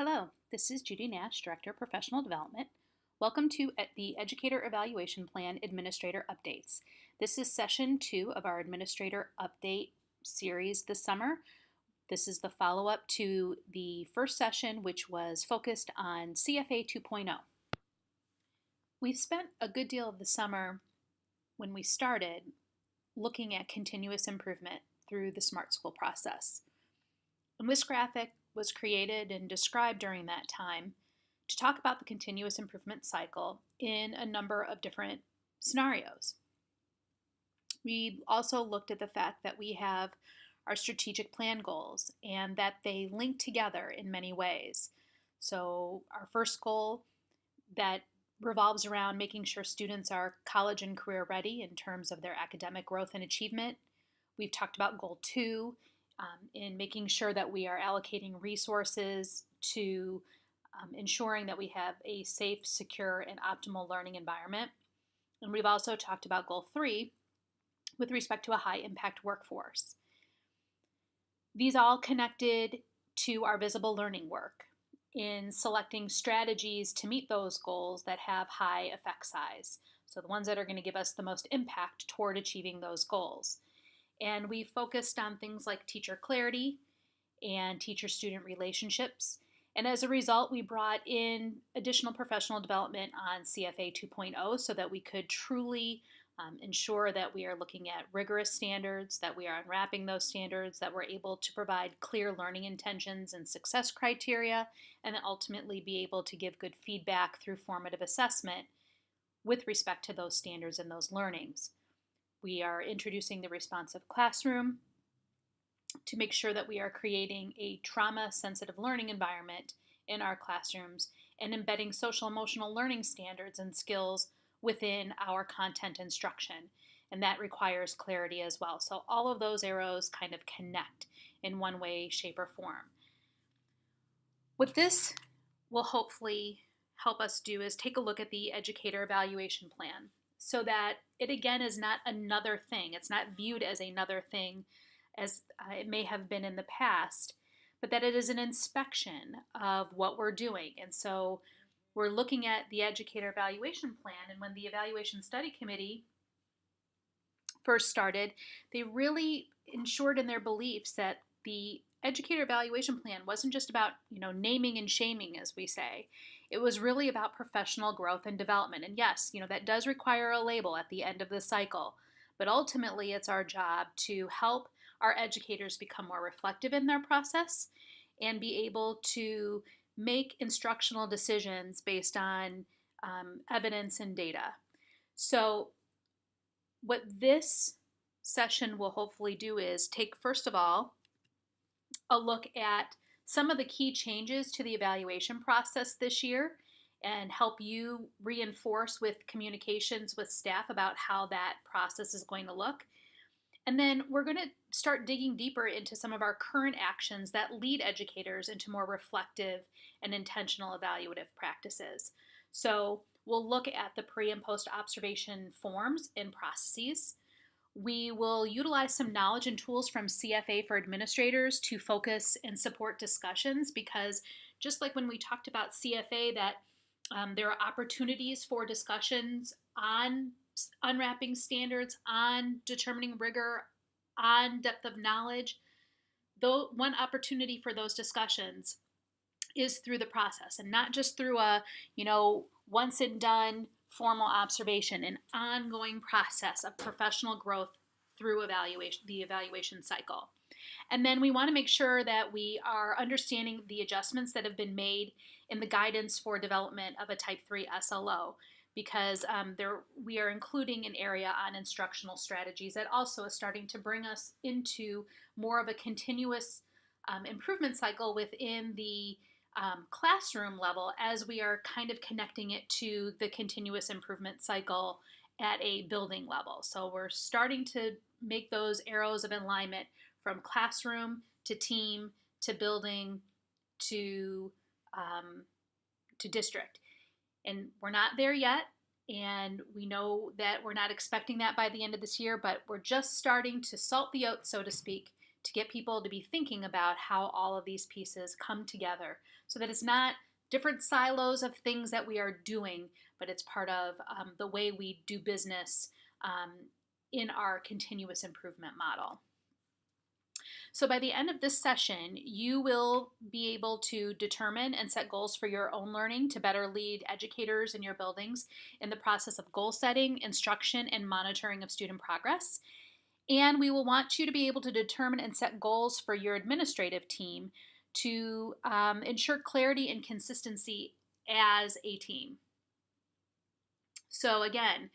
Hello, this is Judy Nash, Director of Professional Development. Welcome to the Educator Evaluation Plan Administrator Updates. This is session 2 of our Administrator Update series this summer. This is the follow-up to the first session, which was focused on CFA 2.0. We've spent a good deal of the summer when we started looking at continuous improvement through the SMART School process. And this graphic was created and described during that time to talk about the continuous improvement cycle in a number of different scenarios. We also looked at the fact that we have our strategic plan goals and that they link together in many ways. So our first goal that revolves around making sure students are college and career ready in terms of their academic growth and achievement. We've talked about goal 2 in making sure that we are allocating resources to ensuring that we have a safe, secure, and optimal learning environment. And we've also talked about goal 3 with respect to a high impact workforce. These all connected to our visible learning work in selecting strategies to meet those goals that have high effect size. So the ones that are going to give us the most impact toward achieving those goals. And we focused on things like teacher clarity and teacher-student relationships. And as a result, we brought in additional professional development on CFA 2.0 so that we could truly ensure that we are looking at rigorous standards, that we are unwrapping those standards, that we're able to provide clear learning intentions and success criteria, and then ultimately be able to give good feedback through formative assessment with respect to those standards and those learnings. We are introducing the responsive classroom to make sure that we are creating a trauma-sensitive learning environment in our classrooms and embedding social-emotional learning standards and skills within our content instruction. And that requires clarity as well. So all of those arrows kind of connect in one way, shape, or form. What this will hopefully help us do is take a look at the educator evaluation plan, so that it again is not another thing. It's not viewed as another thing as it may have been in the past, but that it is an inspection of what we're doing. And so we're looking at the educator evaluation plan, and when the evaluation study committee first started, they really ensured in their beliefs that the educator evaluation plan wasn't just about, naming and shaming, as we say. It was really about professional growth and development. And yes, that does require a label at the end of the cycle. But ultimately, it's our job to help our educators become more reflective in their process and be able to make instructional decisions based on evidence and data. So what this session will hopefully do is take, first of all, a look at some of the key changes to the evaluation process this year and help you reinforce with communications with staff about how that process is going to look. And then we're going to start digging deeper into some of our current actions that lead educators into more reflective and intentional evaluative practices. So we'll look at the pre and post observation forms and processes. We will utilize some knowledge and tools from CFA for administrators to focus and support discussions, because just like when we talked about CFA, that there are opportunities for discussions on unwrapping standards, on determining rigor, on depth of knowledge. Though one opportunity for those discussions is through the process, and not just through a once and done formal observation, an ongoing process of professional growth through the evaluation cycle. And then we want to make sure that we are understanding the adjustments that have been made in the guidance for development of a Type 3 SLO, because we are including an area on instructional strategies that also is starting to bring us into more of a continuous improvement cycle within the classroom level, as we are kind of connecting it to the continuous improvement cycle at a building level. So we're starting to make those arrows of alignment from classroom to team to building to district. And we're not there yet, and we know that we're not expecting that by the end of this year, but we're just starting to salt the oats, so to speak, to get people to be thinking about how all of these pieces come together so that it's not different silos of things that we are doing, but it's part of the way we do business in our continuous improvement model. So by the end of this session, you will be able to determine and set goals for your own learning to better lead educators in your buildings in the process of goal setting, instruction, and monitoring of student progress. And we will want you to be able to determine and set goals for your administrative team to ensure clarity and consistency as a team. So again,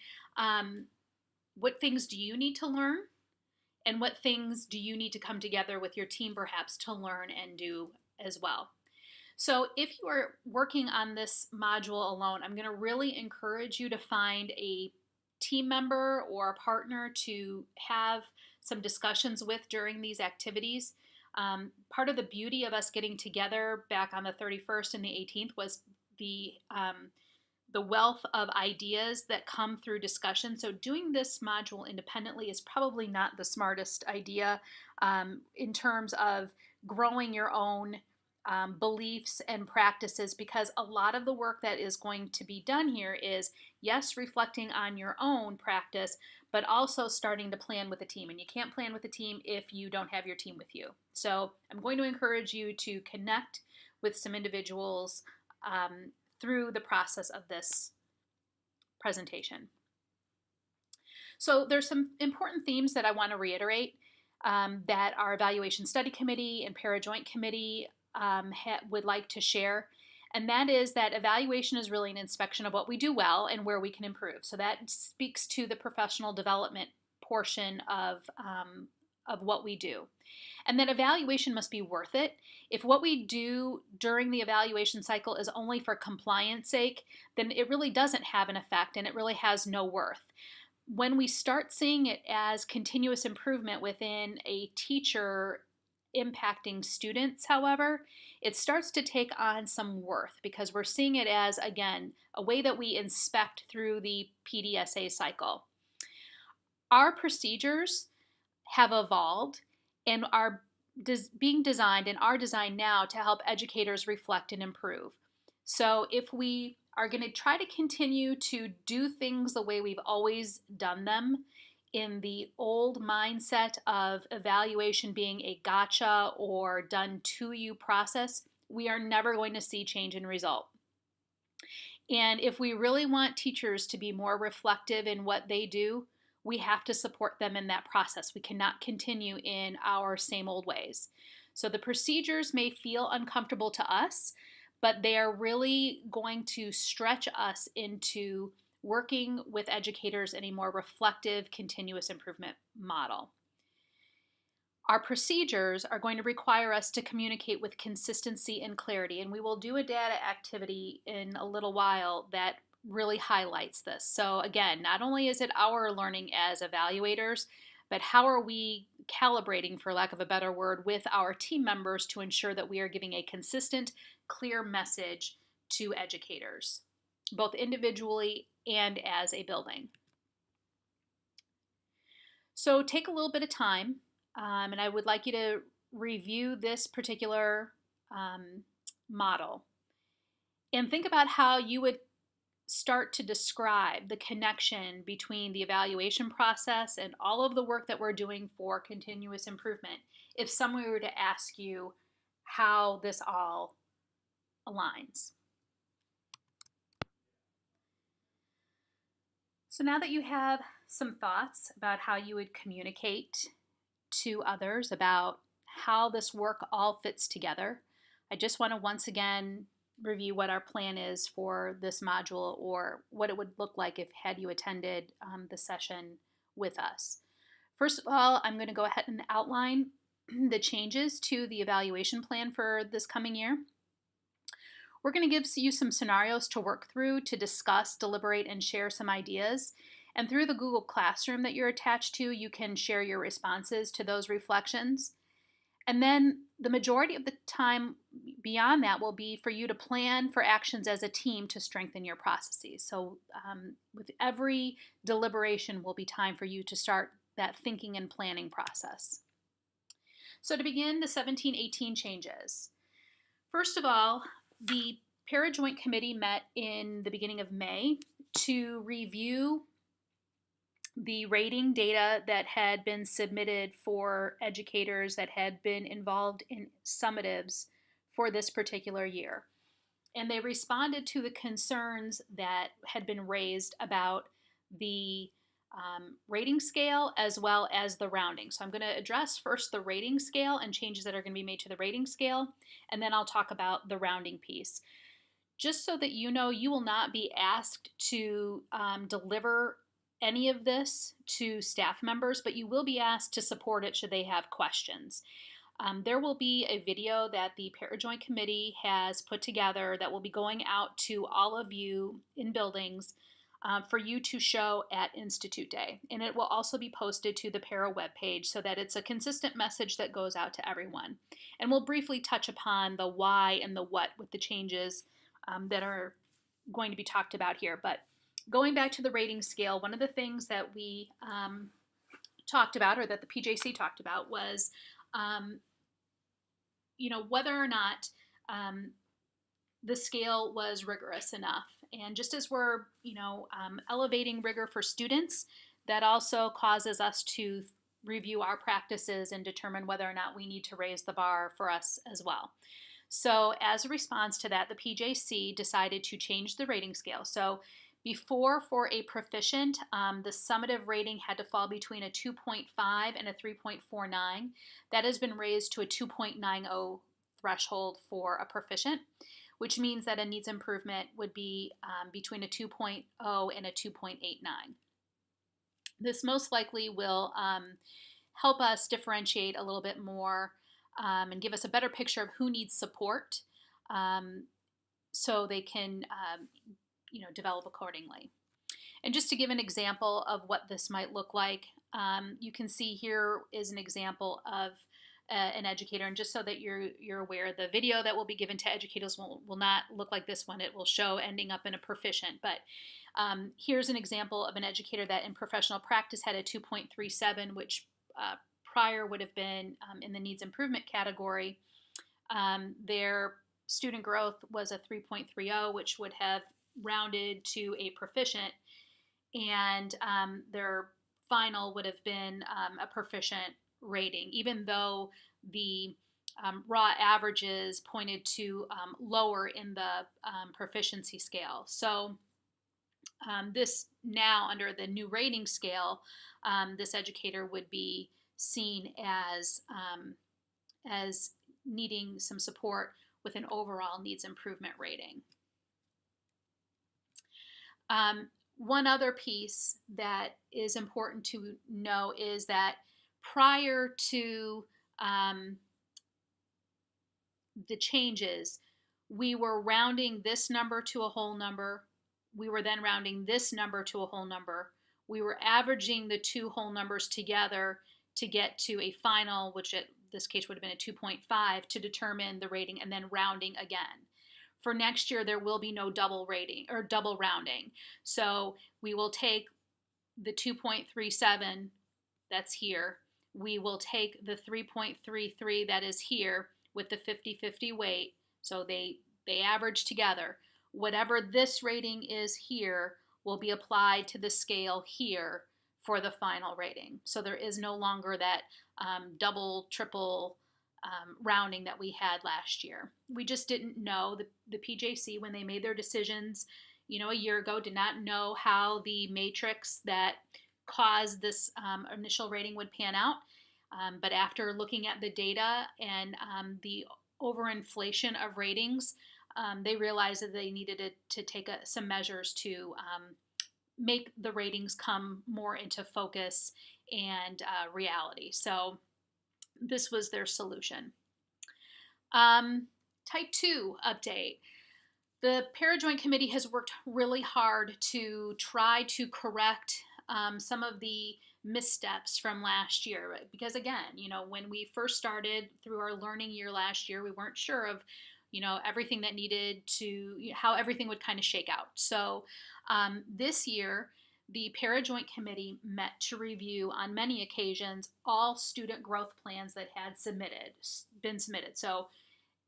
what things do you need to learn? And what things do you need to come together with your team perhaps to learn and do as well? So if you are working on this module alone, I'm going to really encourage you to find a team member or a partner to have some discussions with during these activities. Part of the beauty of us getting together back on the 31st and the 18th was the wealth of ideas that come through discussion. So doing this module independently is probably not the smartest idea in terms of growing your own beliefs and practices, because a lot of the work that is going to be done here is, yes, reflecting on your own practice, but also starting to plan with a team. And you can't plan with a team if you don't have your team with you. So I'm going to encourage you to connect with some individuals through the process of this presentation. So there's some important themes that I want to reiterate that our Evaluation Study Committee and Para-Joint Committee would like to share. And that is that evaluation is really an inspection of what we do well and where we can improve. So that speaks to the professional development portion of what we do. And that evaluation must be worth it. If what we do during the evaluation cycle is only for compliance sake, then it really doesn't have an effect and it really has no worth. When we start seeing it as continuous improvement within a teacher impacting students, however, it starts to take on some worth because we're seeing it as, again, a way that we inspect through the PDSA cycle. Our procedures have evolved and are being designed and are designed now to help educators reflect and improve. So if we are going to try to continue to do things the way we've always done them, in the old mindset of evaluation being a gotcha or done to you process, we are never going to see change in result. And if we really want teachers to be more reflective in what they do, we have to support them in that process. We cannot continue in our same old ways. So the procedures may feel uncomfortable to us, but they are really going to stretch us into working with educators in a more reflective, continuous improvement model. Our procedures are going to require us to communicate with consistency and clarity, and we will do a data activity in a little while that really highlights this. So again, not only is it our learning as evaluators, but how are we calibrating, for lack of a better word, with our team members to ensure that we are giving a consistent, clear message to educators, both individually and as a building. So take a little bit of time, and I would like you to review this particular model and think about how you would start to describe the connection between the evaluation process and all of the work that we're doing for continuous improvement if someone were to ask you how this all aligns. So now that you have some thoughts about how you would communicate to others about how this work all fits together, I just want to once again review what our plan is for this module, or what it would look like if had you attended the session with us. First of all, I'm going to go ahead and outline the changes to the evaluation plan for this coming year. We're going to give you some scenarios to work through, to discuss, deliberate, and share some ideas. And through the Google Classroom that you're attached to, you can share your responses to those reflections. And then the majority of the time beyond that will be for you to plan for actions as a team to strengthen your processes. So with every deliberation will be time for you to start that thinking and planning process. So to begin, the 17-18 changes. First of all, The Para-Joint Committee met in the beginning of May to review the rating data that had been submitted for educators that had been involved in summatives for this particular year. And they responded to the concerns that had been raised about the rating scale as well as the rounding. So I'm going to address first the rating scale and changes that are going to be made to the rating scale, and then I'll talk about the rounding piece. Just so that you know, you will not be asked to deliver any of this to staff members, but you will be asked to support it should they have questions. There will be a video that the Para-Joint Committee has put together that will be going out to all of you in buildings for you to show at Institute Day. And it will also be posted to the Para webpage so that it's a consistent message that goes out to everyone. And we'll briefly touch upon the why and the what with the changes that are going to be talked about here. But going back to the rating scale, one of the things that we talked about, or that the PJC talked about, was whether or not the scale was rigorous enough. And just as we're, elevating rigor for students, that also causes us to review our practices and determine whether or not we need to raise the bar for us as well. So as a response to that, the PJC decided to change the rating scale. So before, for a proficient, the summative rating had to fall between a 2.5 and a 3.49. That has been raised to a 2.90 threshold for a proficient, which means that a needs improvement would be between a 2.0 and a 2.89. This most likely will help us differentiate a little bit more and give us a better picture of who needs support so they can develop accordingly. And just to give an example of what this might look like, you can see here is an example of an educator, and just so that you're aware, the video that will be given to educators will not look like this one. It will show ending up in a proficient, but here's an example of an educator that in professional practice had a 2.37, which prior would have been in the needs improvement category. Their student growth was a 3.30, which would have rounded to a proficient, and their final would have been a proficient rating, even though the raw averages pointed to lower in the proficiency scale. So this now, under the new rating scale, this educator would be seen as needing some support with an overall needs improvement rating. One other piece that is important to know is that prior to the changes, we were rounding this number to a whole number. We were then rounding this number to a whole number. We were averaging the two whole numbers together to get to a final, which in this case would have been a 2.5, to determine the rating, and then rounding again. For next year, there will be no double rating or double rounding. So we will take the 2.37 that's here. We will take the 3.33 that is here with the 50-50 weight. So they average together. Whatever this rating is here will be applied to the scale here for the final rating. So there is no longer that double, triple rounding that we had last year. We just didn't know. The PJC, when they made their decisions, a year ago, did not know how the matrix that caused this initial rating would pan out. But after looking at the data and the overinflation of ratings, they realized that they needed to take some measures to make the ratings come more into focus and reality. So this was their solution. Type 2 update. The Para-Joint Committee has worked really hard to try to correct some of the missteps from last year. Because again, when we first started through our learning year last year, we weren't sure of, everything that needed to, how everything would kind of shake out. So this year, the Para-Joint Committee met to review on many occasions all student growth plans that had been submitted. So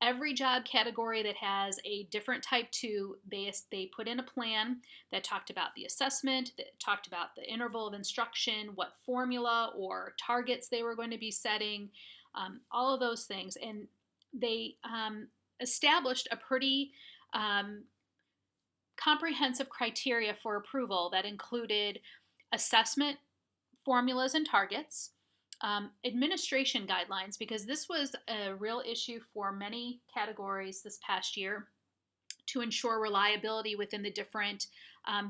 Every job category that has a different type 2, they put in a plan that talked about the assessment, that talked about the interval of instruction, what formula or targets they were going to be setting, all of those things. And they established a pretty comprehensive criteria for approval that included assessment formulas and targets, administration guidelines, because this was a real issue for many categories this past year to ensure reliability within the different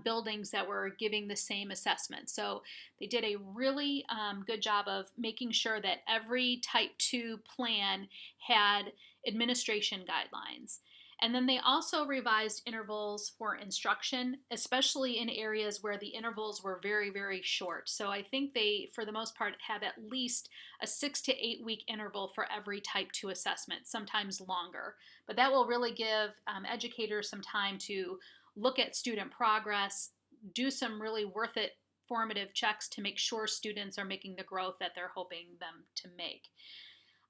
buildings that were giving the same assessment. So they did a really good job of making sure that every type 2 plan had administration guidelines. And then they also revised intervals for instruction, especially in areas where the intervals were very, very short. So I think they, for the most part, have at least a 6 to 8 week interval for every type 2 assessment, sometimes longer. But that will really give educators some time to look at student progress, do some really worth it formative checks to make sure students are making the growth that they're hoping them to make.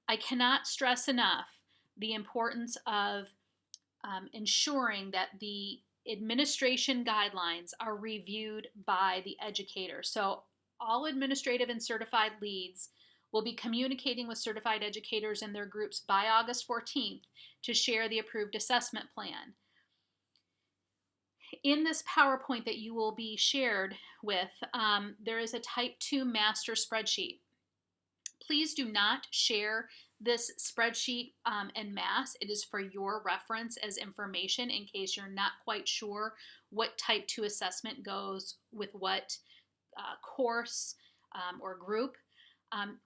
I cannot stress enough the importance of ensuring that the administration guidelines are reviewed by the educator. So all administrative and certified leads will be communicating with certified educators in their groups by August 14th to share the approved assessment plan. In this PowerPoint that you will be shared with, there is a type 2 master spreadsheet. Please do not share this spreadsheet en masse. It is for your reference as information in case you're not quite sure what type 2 assessment goes with what course or group.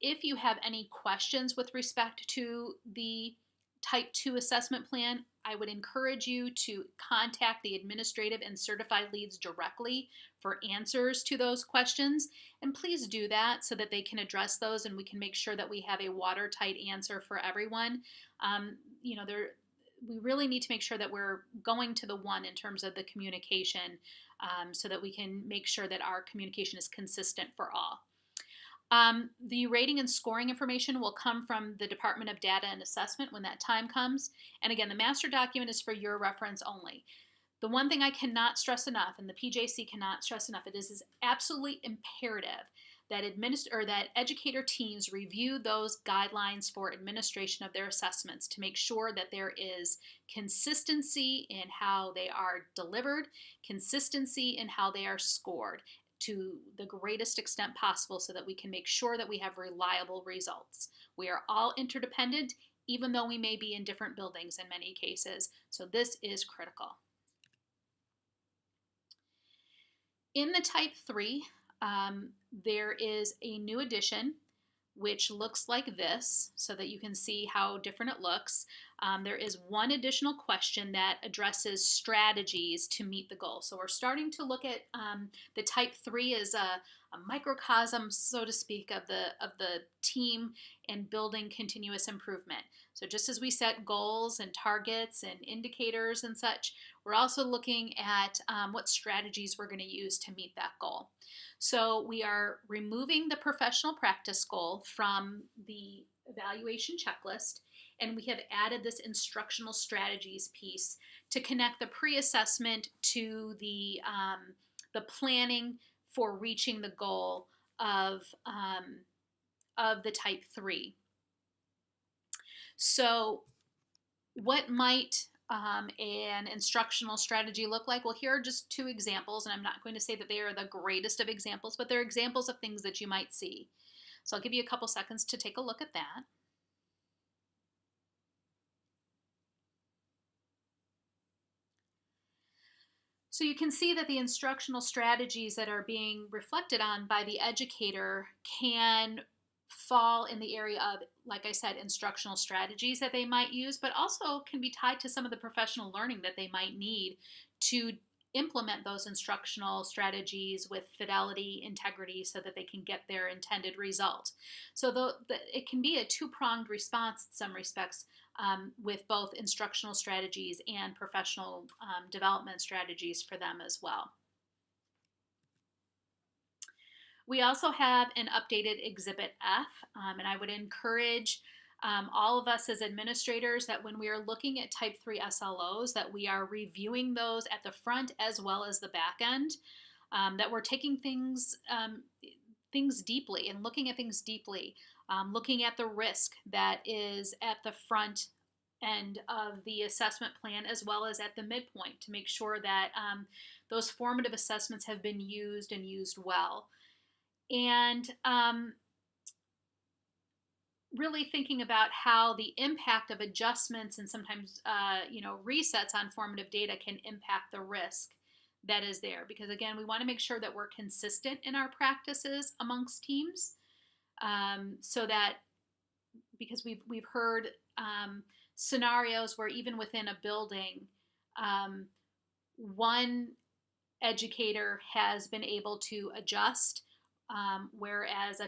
If you have any questions with respect to the type 2 assessment plan, I would encourage you to contact the administrative and certified leads directly for answers to those questions. And please do that so that they can address those and we can make sure that we have a watertight answer for everyone. We really need to make sure that we're going to the one in terms of the communication so that we can make sure that our communication is consistent for all. The rating and scoring information will come from the Department of Data and Assessment when that time comes. And again, the master document is for your reference only. The one thing I cannot stress enough, and the PJC cannot stress enough, it is absolutely imperative that educator teams review those guidelines for administration of their assessments to make sure that there is consistency in how they are delivered, consistency in how they are scored, to the greatest extent possible so that we can make sure that we have reliable results. We are all interdependent, even though we may be in different buildings in many cases. So this is critical. In the type 3, there is a new addition which looks like this so that you can see how different it looks. There is one additional question that addresses strategies to meet the goal. So we're starting to look at the type 3 as a microcosm, so to speak, of the team and building continuous improvement. So just as we set goals and targets and indicators and such, we're also looking at what strategies we're going to use to meet that goal. So we are removing the professional practice goal from the evaluation checklist, and we have added this instructional strategies piece to connect the pre-assessment to the planning for reaching the goal of the type 3. So what might an instructional strategy look like? Well, here are just 2 examples, and I'm not going to say that they are the greatest of examples, but they're examples of things that you might see. So I'll give you a couple seconds to take a look at that. So you can see that the instructional strategies that are being reflected on by the educator can fall in the area of, like I said, instructional strategies that they might use, but also can be tied to some of the professional learning that they might need to implement those instructional strategies with fidelity, integrity, so that they can get their intended result. So it can be a 2-pronged response in some respects with both instructional strategies and professional development strategies for them as well. We also have an updated Exhibit F, and I would encourage all of us as administrators, that when we are looking at type 3 SLOs, that we are reviewing those at the front as well as the back end, that we're taking things deeply and looking at things deeply, looking at the risk that is at the front end of the assessment plan as well as at the midpoint, to make sure that those formative assessments have been used and used well. And really thinking about how the impact of adjustments and sometimes resets on formative data can impact the risk that is there. Because again, we want to make sure that we're consistent in our practices amongst teams, so that, because we've heard scenarios where even within a building, one educator has been able to adjust, whereas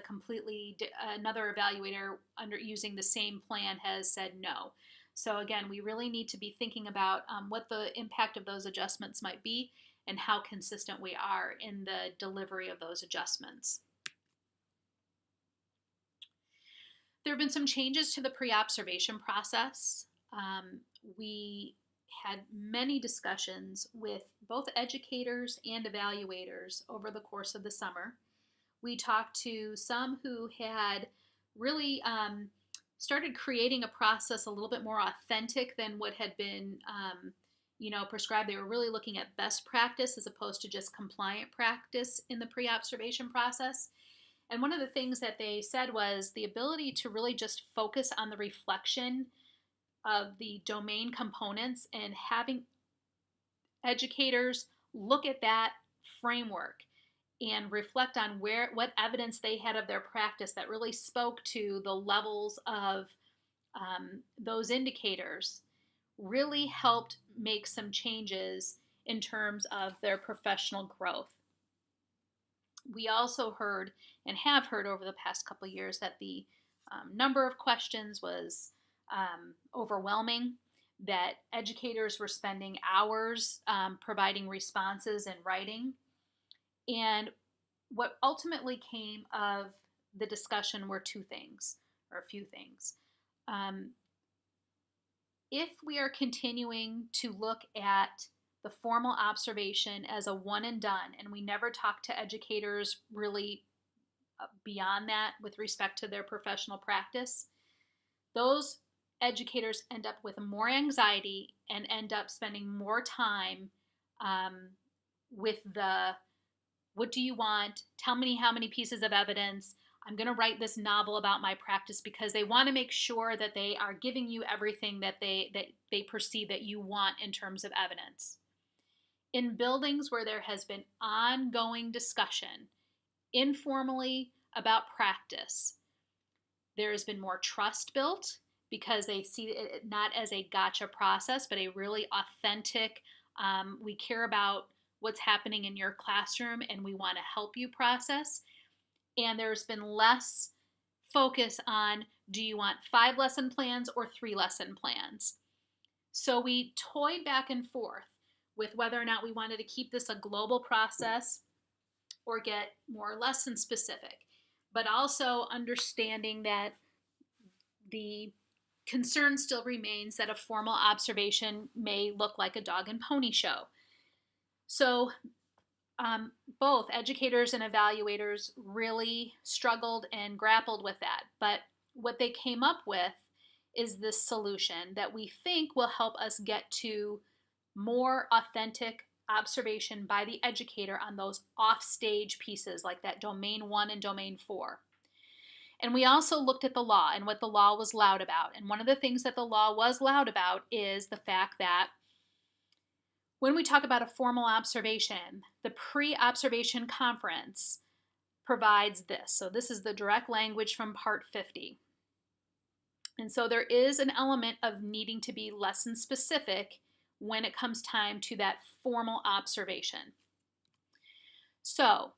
another evaluator using the same plan has said no. So again, we really need to be thinking about what the impact of those adjustments might be and how consistent we are in the delivery of those adjustments. There have been some changes to the pre-observation process. We had many discussions with both educators and evaluators over the course of the summer. We talked to some who had really started creating a process a little bit more authentic than what had been prescribed. They were really looking at best practice as opposed to just compliant practice in the pre-observation process. And one of the things that they said was the ability to really just focus on the reflection of the domain components and having educators look at that framework and reflect on what evidence they had of their practice that really spoke to the levels of those indicators, really helped make some changes in terms of their professional growth. We also heard and have heard over the past couple of years that the number of questions was overwhelming, that educators were spending hours providing responses and writing. And what ultimately came of the discussion were a few things. If we are continuing to look at the formal observation as a one and done, and we never talk to educators really beyond that with respect to their professional practice, those educators end up with more anxiety and end up spending more time with the, what do you want? Tell me how many pieces of evidence. I'm going to write this novel about my practice, because they want to make sure that they are giving you everything that they perceive that you want in terms of evidence. In buildings where there has been ongoing discussion informally about practice, there has been more trust built, because they see it not as a gotcha process, but a really authentic, we care about what's happening in your classroom and we want to help you process. And there's been less focus on, do you want 5 lesson plans or 3 lesson plans? So we toyed back and forth with whether or not we wanted to keep this a global process or get more lesson specific, but also understanding that the concern still remains that a formal observation may look like a dog and pony show. So both educators and evaluators really struggled and grappled with that. But what they came up with is this solution that we think will help us get to more authentic observation by the educator on those off-stage pieces like that domain 1 and domain 4. And we also looked at the law and what the law was loud about. And one of the things that the law was loud about is the fact that when we talk about a formal observation, the pre-observation conference provides this. So this is the direct language from Part 50. And so there is an element of needing to be lesson specific when it comes time to that formal observation. So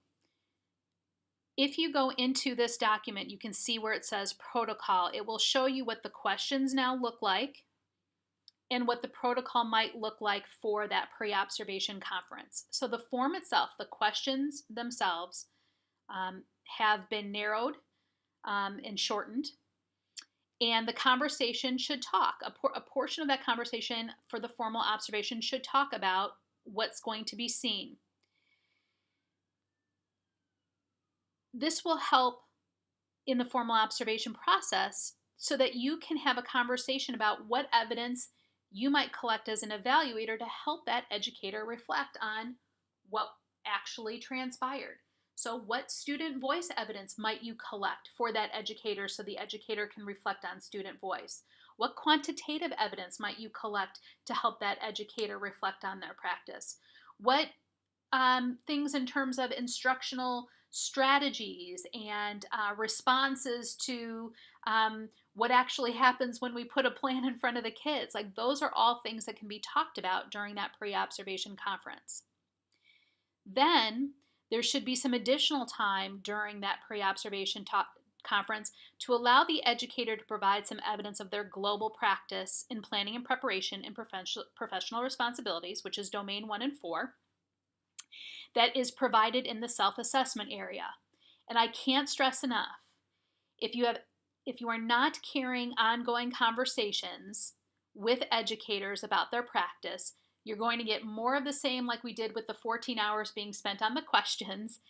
if you go into this document, you can see where it says protocol. It will show you what the questions now look like and what the protocol might look like for that pre-observation conference. So the form itself, the questions themselves, have been narrowed and shortened. And the conversation should talk. A portion of that conversation for the formal observation should talk about what's going to be seen. This will help in the formal observation process so that you can have a conversation about what evidence you might collect as an evaluator to help that educator reflect on what actually transpired. So what student voice evidence might you collect for that educator so the educator can reflect on student voice? What quantitative evidence might you collect to help that educator reflect on their practice? What things in terms of instructional strategies and responses to what actually happens when we put a plan in front of the kids? Like, those are all things that can be talked about during that pre-observation conference. Then there should be some additional time during that pre-observation conference to allow the educator to provide some evidence of their global practice in planning and preparation and professional responsibilities, which is domain 1 and 4, that is provided in the self-assessment area. And I can't stress enough, if you are not carrying ongoing conversations with educators about their practice, you're going to get more of the same, like we did with the 14 hours being spent on the questions,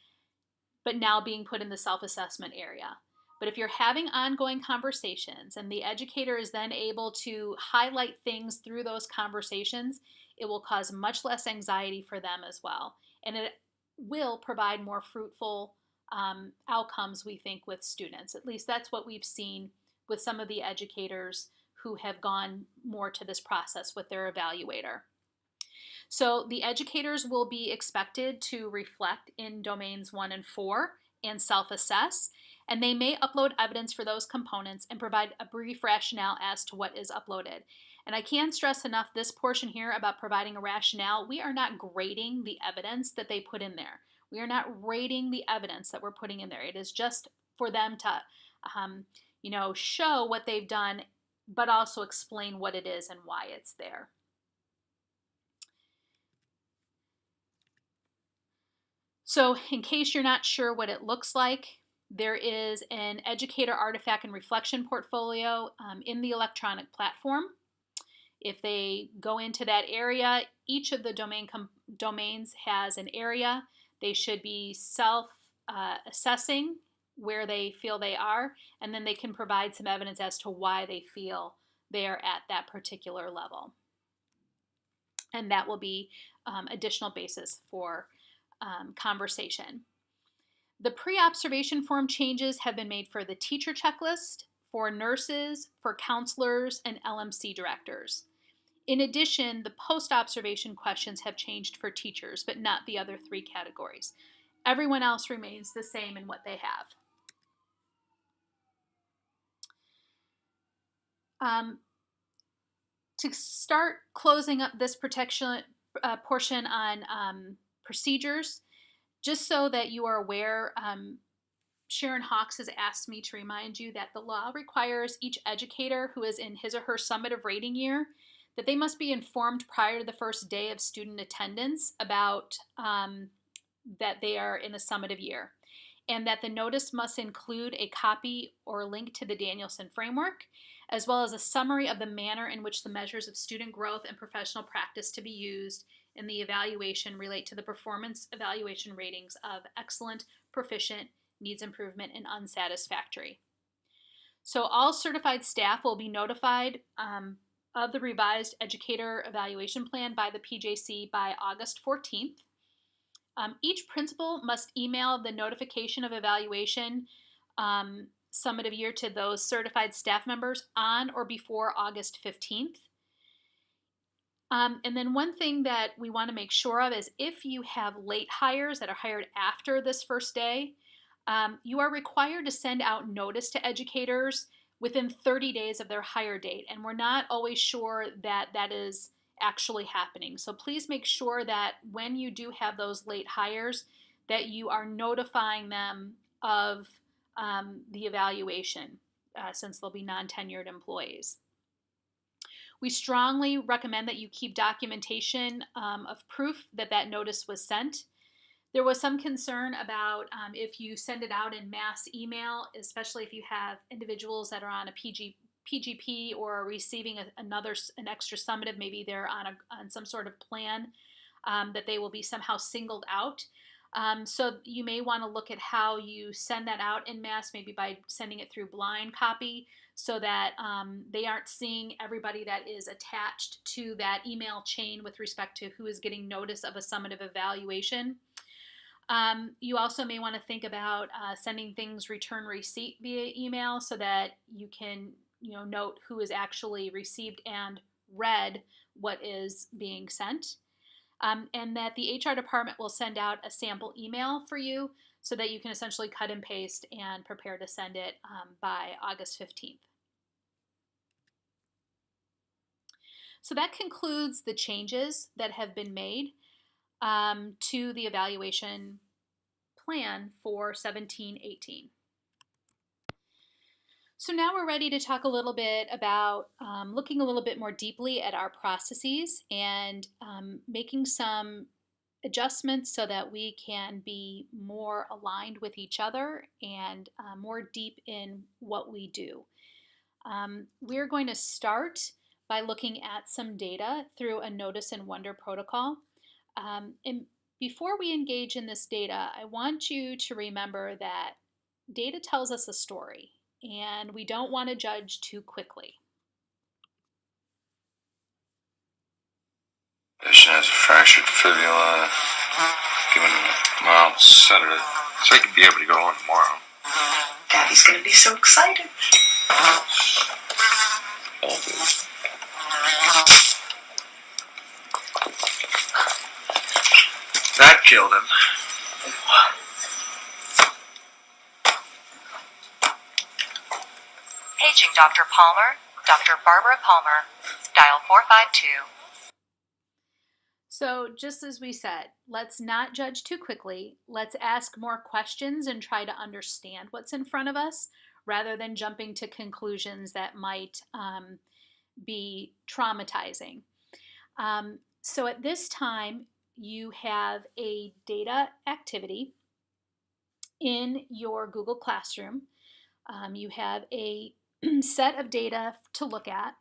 but now being put in the self-assessment area. But if you're having ongoing conversations and the educator is then able to highlight things through those conversations, it will cause much less anxiety for them as well. And it will provide more fruitful outcomes, we think, with students. At least that's what we've seen with some of the educators who have gone more to this process with their evaluator. So the educators will be expected to reflect in domains 1 and 4 and self-assess, and they may upload evidence for those components and provide a brief rationale as to what is uploaded. And I can't stress enough this portion here about providing a rationale. We are not grading the evidence that they put in there. We are not rating the evidence that we're putting in there. It is just for them to show what they've done, but also explain what it is and why it's there. So in case you're not sure what it looks like, there is an educator artifact and reflection portfolio in the electronic platform. If they go into that area, each of the domains has an area. They should be self-assessing where they feel they are, and then they can provide some evidence as to why they feel they are at that particular level. And that will be additional basis for conversation. The pre-observation form changes have been made for the teacher checklist, for nurses, for counselors, and LMC directors. In addition, the post-observation questions have changed for teachers, but not the other 3 categories. Everyone else remains the same in what they have. To start closing up this portion on procedures, just so that you are aware, Sharon Hawks has asked me to remind you that the law requires each educator who is in his or her summative rating year that they must be informed prior to the first day of student attendance about that they are in a summative year, and that the notice must include a copy or link to the Danielson framework, as well as a summary of the manner in which the measures of student growth and professional practice to be used in the evaluation relate to the performance evaluation ratings of excellent, proficient, needs improvement, and unsatisfactory. So all certified staff will be notified of the revised educator evaluation plan by the PJC by August 14th. Each principal must email the notification of evaluation summative year to those certified staff members on or before August 15th. And then one thing that we want to make sure of is if you have late hires that are hired after this first day, you are required to send out notice to educators within 30 days of their hire date. And we're not always sure that that is actually happening. So please make sure that when you do have those late hires, that you are notifying them of the evaluation, since they'll be non-tenured employees. We strongly recommend that you keep documentation of proof that that notice was sent. There was some concern about if you send it out in mass email, especially if you have individuals that are on a PGP or receiving an extra summative, maybe they're on some sort of plan, that they will be somehow singled out. So you may want to look at how you send that out en masse, maybe by sending it through blind copy, so that they aren't seeing everybody that is attached to that email chain with respect to who is getting notice of a summative evaluation. You also may want to think about sending things return receipt via email, so that you can note who has actually received and read what is being sent. And that the HR department will send out a sample email for you, so that you can essentially cut and paste and prepare to send it by August 15th. So that concludes the changes that have been made to the evaluation plan for 17-18. So now we're ready to talk a little bit about looking a little bit more deeply at our processes and making some adjustments so that we can be more aligned with each other and more deep in what we do. We're going to start by looking at some data through a Notice and Wonder protocol. And before we engage in this data, I want you to remember that data tells us a story, and we don't want to judge too quickly. Patient has a fractured fibula, given mild sedative, so he could be able to go on tomorrow. Daddy's gonna be so excited. All good. That killed him. Paging Dr. Palmer, Dr. Barbara Palmer, dial 452. So just as we said, let's not judge too quickly. Let's ask more questions and try to understand what's in front of us, rather than jumping to conclusions that might be traumatizing. So at this time, you have a data activity in your Google Classroom. You have a set of data to look at.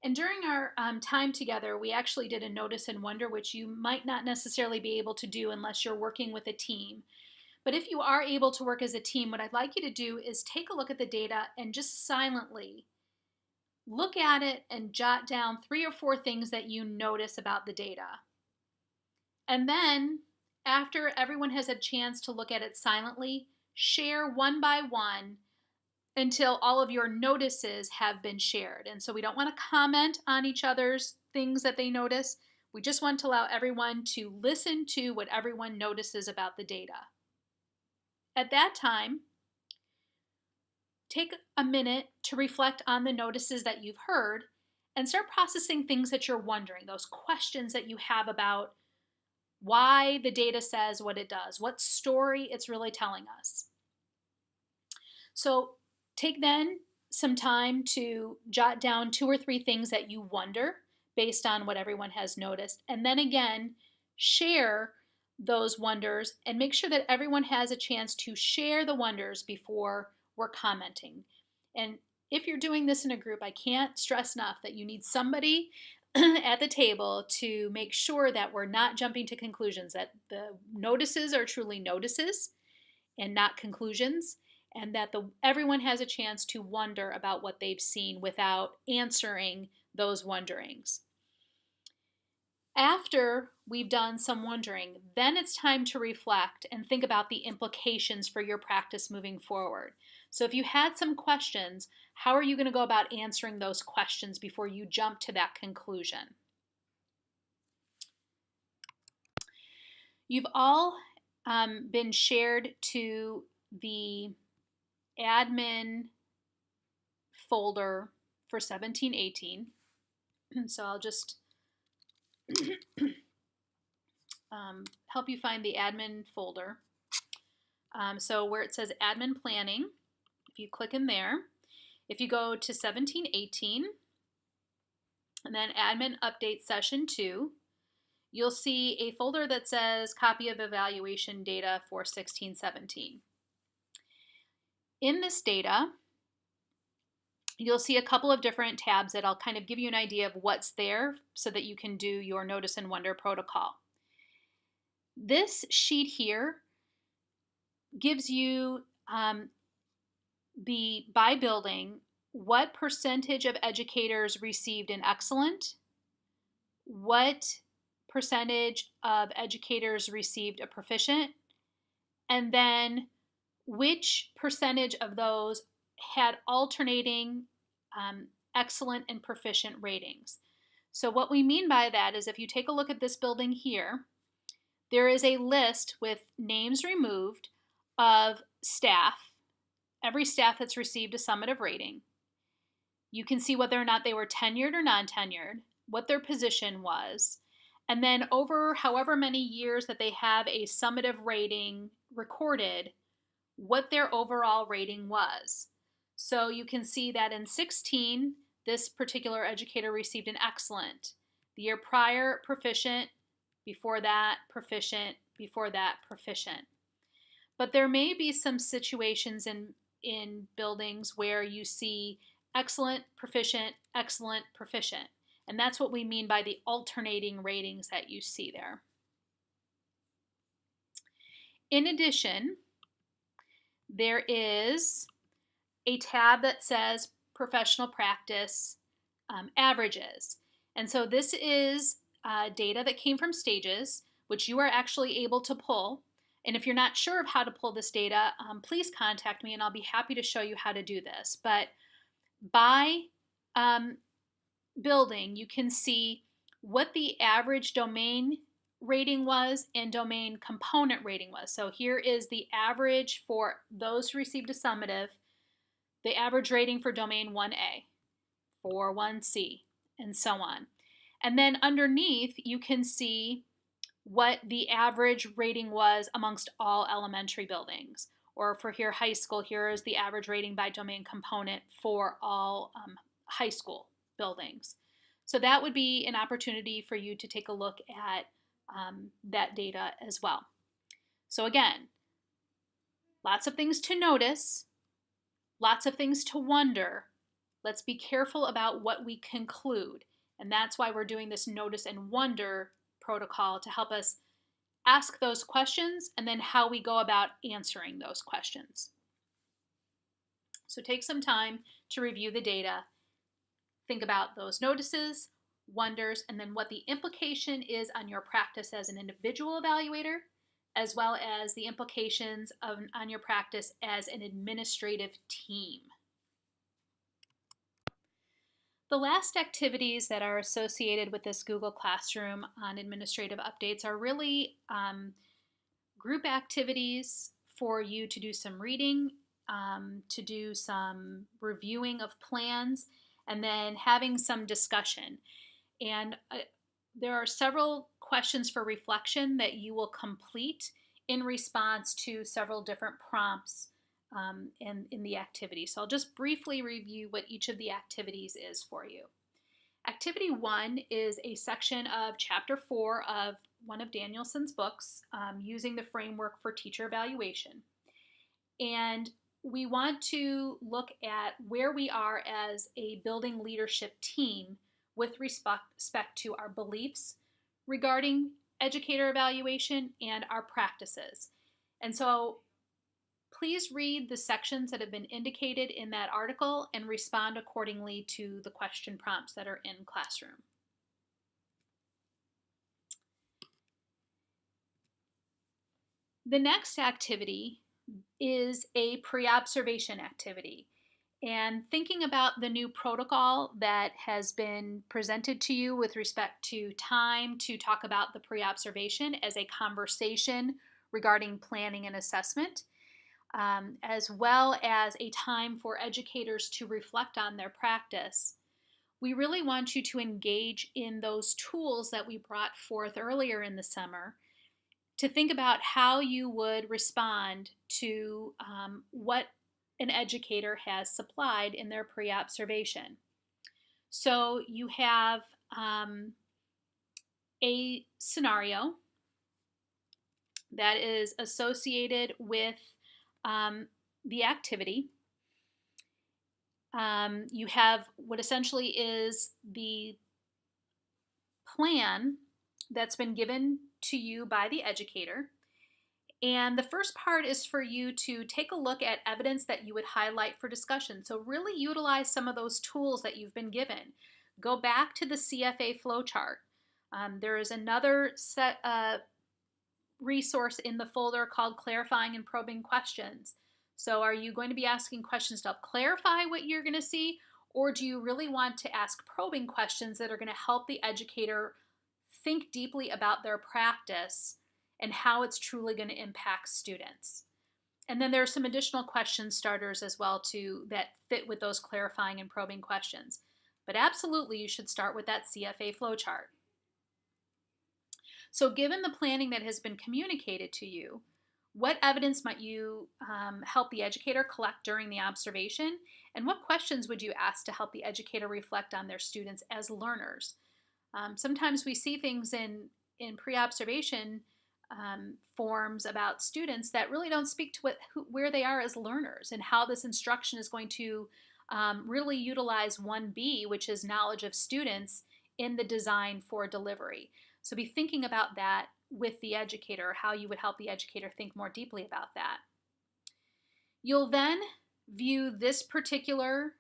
And during our time together, we actually did a Notice and Wonder, which you might not necessarily be able to do unless you're working with a team. But if you are able to work as a team, what I'd like you to do is take a look at the data and just silently look at it and jot down 3 or 4 things that you notice about the data. And then, after everyone has a chance to look at it silently, share one by one until all of your notices have been shared. And so we don't want to comment on each other's things that they notice. We just want to allow everyone to listen to what everyone notices about the data. At that time, take a minute to reflect on the notices that you've heard and start processing things that you're wondering, those questions that you have about why the data says what it does, what story it's really telling us. So take then some time to jot down 2 or 3 things that you wonder based on what everyone has noticed, and then again share those wonders and make sure that everyone has a chance to share the wonders before we're commenting. And if you're doing this in a group, I can't stress enough that you need somebody at the table to make sure that we're not jumping to conclusions, that the notices are truly notices and not conclusions, and that everyone has a chance to wonder about what they've seen without answering those wonderings. After we've done some wondering, then it's time to reflect and think about the implications for your practice moving forward. So if you had some questions, how are you going to go about answering those questions before you jump to that conclusion? You've all been shared to the admin folder for 17-18. So I'll just help you find the admin folder. So where it says admin planning, if you click in there, if you go to 17-18 and then admin update session 2, you'll see a folder that says copy of evaluation data for 16-17. In this data, you'll see a couple of different tabs that I'll kind of give you an idea of what's there so that you can do your Notice and Wonder protocol. This sheet here gives you by building what percentage of educators received an excellent, what percentage of educators received a proficient, and then which percentage of those had alternating excellent and proficient ratings. So what we mean by that is if you take a look at this building here, there is a list with names removed of staff, every staff that's received a summative rating. You can see whether or not they were tenured or non-tenured, what their position was, and then over however many years that they have a summative rating recorded, what their overall rating was. So you can see that in 16, this particular educator received an excellent. The year prior, proficient. Before that, proficient. Before that, proficient. But there may be some situations in buildings where you see excellent, proficient, excellent, proficient. And that's what we mean by the alternating ratings that you see there. In addition, there is a tab that says professional practice averages. And so this is data that came from Stages, which you are actually able to pull. And if you're not sure of how to pull this data, please contact me and I'll be happy to show you how to do this. But by building, you can see what the average domain rating was and domain component rating was. So here is the average for those who received a summative, the average rating for domain 1A, for 1C, and so on. And then underneath, you can see what the average rating was amongst all elementary buildings. Or for here, high school, here is the average rating by domain component for all high school buildings. So that would be an opportunity for you to take a look at that data as well. So again, lots of things to notice, lots of things to wonder. Let's be careful about what we conclude. And that's why we're doing this Notice and Wonder protocol to help us ask those questions and then how we go about answering those questions. So take some time to review the data, think about those notices, wonders, and then what the implication is on your practice as an individual evaluator, as well as the implications on your practice as an administrative team. The last activities that are associated with this Google Classroom on administrative updates are really group activities for you to do some reading, to do some reviewing of plans, and then having some discussion. And there are several questions for reflection that you will complete in response to several different prompts in the activity. So I'll just briefly review what each of the activities is for you. Activity 1 is a section of Chapter 4 of one of Danielson's books, using the framework for teacher evaluation. And we want to look at where we are as a building leadership team with respect to our beliefs regarding educator evaluation and our practices. And so please read the sections that have been indicated in that article and respond accordingly to the question prompts that are in Classroom. The next activity is a pre-observation activity. And thinking about the new protocol that has been presented to you with respect to time to talk about the pre-observation as a conversation regarding planning and assessment, as well as a time for educators to reflect on their practice, we really want you to engage in those tools that we brought forth earlier in the summer to think about how you would respond to what an educator has supplied in their pre-observation. So you have a scenario that is associated with the activity, you have what essentially is the plan that's been given to you by the educator. And the first part is for you to take a look at evidence that you would highlight for discussion. So really utilize some of those tools that you've been given. Go back to the CFA flowchart. There is another resource in the folder called Clarifying and Probing Questions. So are you going to be asking questions to help clarify what you're going to see, or do you really want to ask probing questions that are going to help the educator think deeply about their practice and how it's truly going to impact students? And then there are some additional question starters as well too that fit with those clarifying and probing questions. But absolutely, you should start with that CFA flowchart. So given the planning that has been communicated to you, what evidence might you help the educator collect during the observation? And what questions would you ask to help the educator reflect on their students as learners? Sometimes we see things in pre-observation forms about students that really don't speak to where they are as learners and how this instruction is going to really utilize 1B, which is knowledge of students, in the design for delivery. So be thinking about that with the educator, how you would help the educator think more deeply about that. You'll then view this particular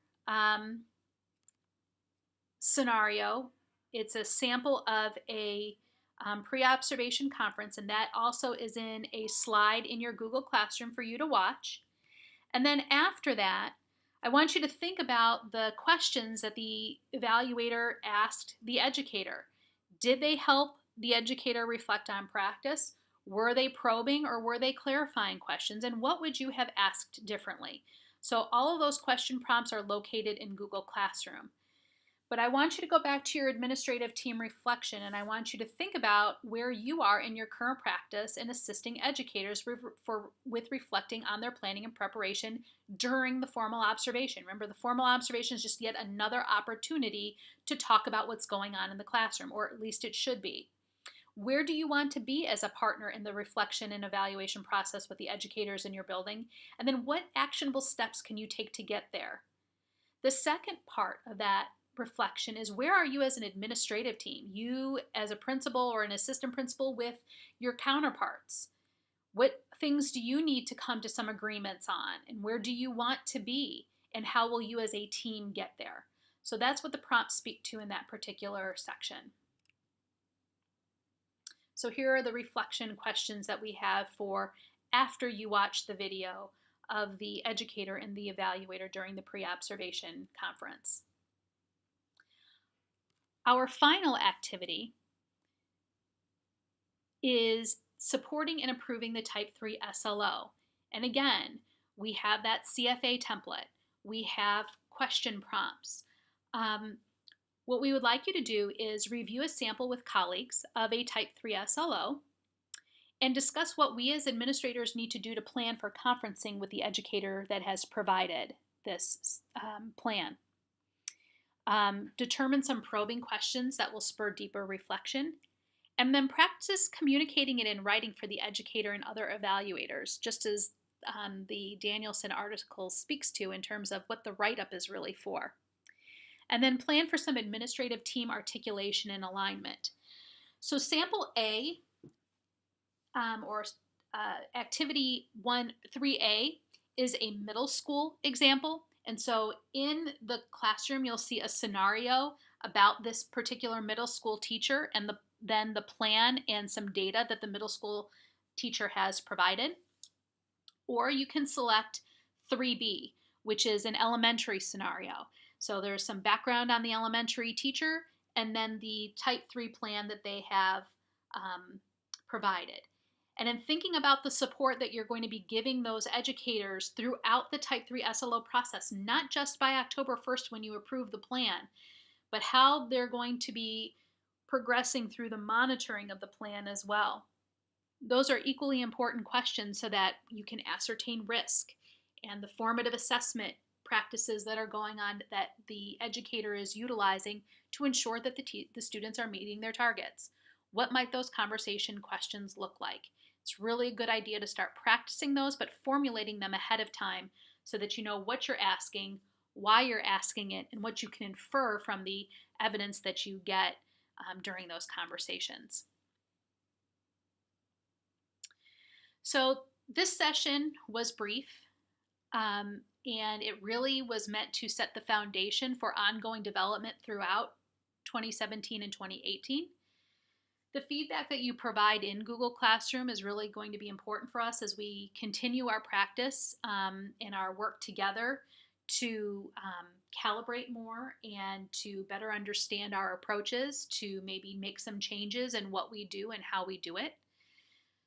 scenario. It's a sample of a pre-observation conference, and that also is in a slide in your Google Classroom for you to watch. And then after that, I want you to think about the questions that the evaluator asked the educator. Did they help the educator reflect on practice? Were they probing or were they clarifying questions? And what would you have asked differently? So all of those question prompts are located in Google Classroom. But I want you to go back to your administrative team reflection, and I want you to think about where you are in your current practice in assisting educators with reflecting on their planning and preparation during the formal observation. Remember, the formal observation is just yet another opportunity to talk about what's going on in the classroom, or at least it should be. Where do you want to be as a partner in the reflection and evaluation process with the educators in your building? And then what actionable steps can you take to get there? The second part of that reflection is, where are you as an administrative team? You as a principal or an assistant principal with your counterparts. What things do you need to come to some agreements on? And where do you want to be? And how will you as a team get there? So that's what the prompts speak to in that particular section. So here are the reflection questions that we have for after you watch the video of the educator and the evaluator during the pre-observation conference. Our final activity is supporting and improving the Type 3 SLO. And again, we have that CFA template. We have question prompts. What we would like you to do is review a sample with colleagues of a Type 3 SLO and discuss what we as administrators need to do to plan for conferencing with the educator that has provided this plan. Determine some probing questions that will spur deeper reflection, and then practice communicating it in writing for the educator and other evaluators, just as the Danielson article speaks to in terms of what the write-up is really for. And then plan for some administrative team articulation and alignment. So sample A, or activity 3A, is a middle school example. And so in the classroom, you'll see a scenario about this particular middle school teacher and then the plan and some data that the middle school teacher has provided. Or you can select 3B, which is an elementary scenario. So there's some background on the elementary teacher and then the Type 3 plan that they have provided. And in thinking about the support that you're going to be giving those educators throughout the Type 3 SLO process, not just by October 1st when you approve the plan, but how they're going to be progressing through the monitoring of the plan as well. Those are equally important questions so that you can ascertain risk and the formative assessment practices that are going on that the educator is utilizing to ensure that the students are meeting their targets. What might those conversation questions look like? It's really a good idea to start practicing those, but formulating them ahead of time so that you know what you're asking, why you're asking it, and what you can infer from the evidence that you get during those conversations. So this session was brief, and it really was meant to set the foundation for ongoing development throughout 2017 and 2018. The feedback that you provide in Google Classroom is really going to be important for us as we continue our practice and our work together to calibrate more and to better understand our approaches, to maybe make some changes in what we do and how we do it.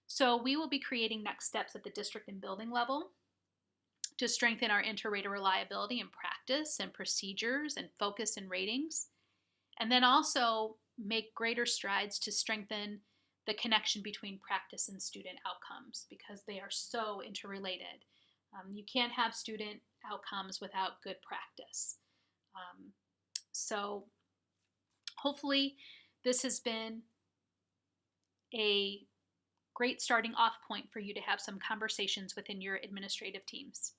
So we will be creating next steps at the district and building level to strengthen our inter-rater reliability and practice and procedures and focus and ratings. And then also make greater strides to strengthen the connection between practice and student outcomes because they are so interrelated. You can't have student outcomes without good practice. So hopefully this has been a great starting off point for you to have some conversations within your administrative teams.